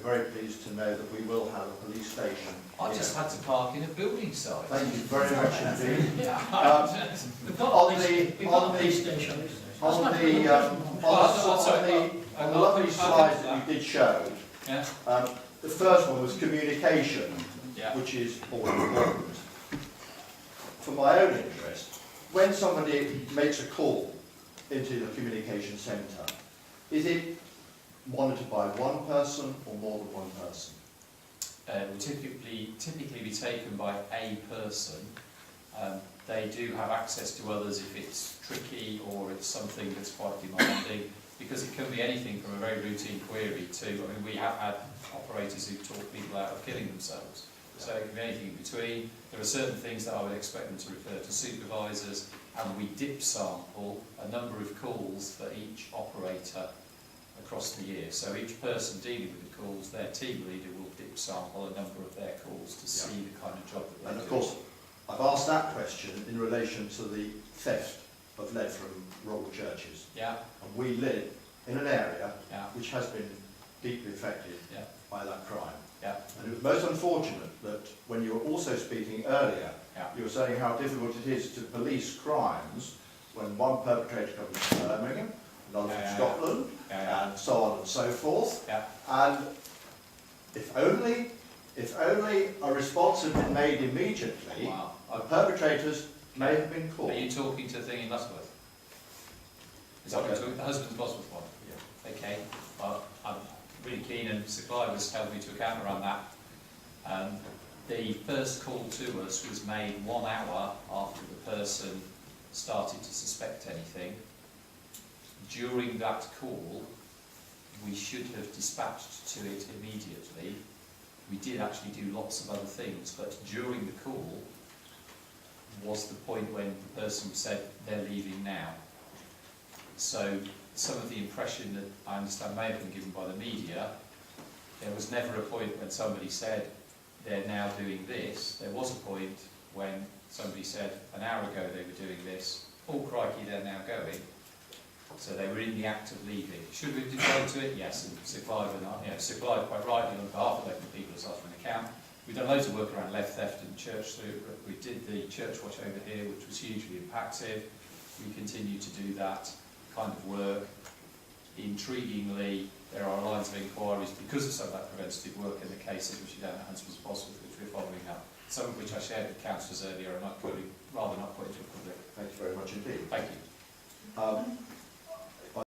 very pleased to know that we will have a police station. I just had to park in a building site. Thank you very much indeed. We've On got the police station. on the lovely slides that you did show, Yeah. the first one was communication, Yeah. which is all important. For my own interest, when somebody makes a call into the communication centre, is it monitored by one person or more than one person? Will typically be taken by a person. They do have access to others if it's tricky or it's something that's quite demanding, because it can be anything from a very routine query to, I mean, we have had operators who talk people out of killing themselves. So it can be anything in between. There are certain things that I would expect them to refer to supervisors, and we dip sample a number of calls for each operator across the year. So each person dealing with the calls, their team leader will dip sample a number of their calls to see the kind of job that they're doing. And of course, I've asked that question in relation to the theft of lead from rural churches. Yeah, And we live in an area yeah, which has been deeply affected yeah, by that crime. yeah, And it was most unfortunate that when you were also speaking earlier, yeah. you were saying how difficult it is to police crimes when one perpetrator comes from Birmingham, another from Scotland, and so on and so forth. Yeah. And if only a response had been made immediately, Wow. the perpetrators may have been caught. Are you talking to the thing in Bosworth? Is that what you're talking, the husband's Bosworth one? Yeah. Okay, well, I'm really keen, and Sir Clive has held me to account around that. The first call to us was made 1 hour after the person started to suspect anything. During that call, we should have dispatched to it immediately. We did actually do lots of other things, but during the call was the point when the person said they're leaving now. So some of the impression that I understand may have been given by the media, there was never a point when somebody said they're now doing this. There was a point when somebody said an hour ago they were doing this. Oh crikey, they're now going. So they were in the act of leaving. Should we devote to it? Yes, and Sir Clive and I, Sir Clive quite rightly on behalf of local people has asked for an account. We've done loads of work around lead theft and church through. We did the church watch over here, which was hugely impactful. We continue to do that kind of work. Intriguingly, there are lines of inquiries because of some of that preventative work in the cases which are down at Hansman's Bosworth, which we're following up. Some of which I shared with councillors earlier, and I'd rather not put into a public. Thank you very much indeed. Thank you.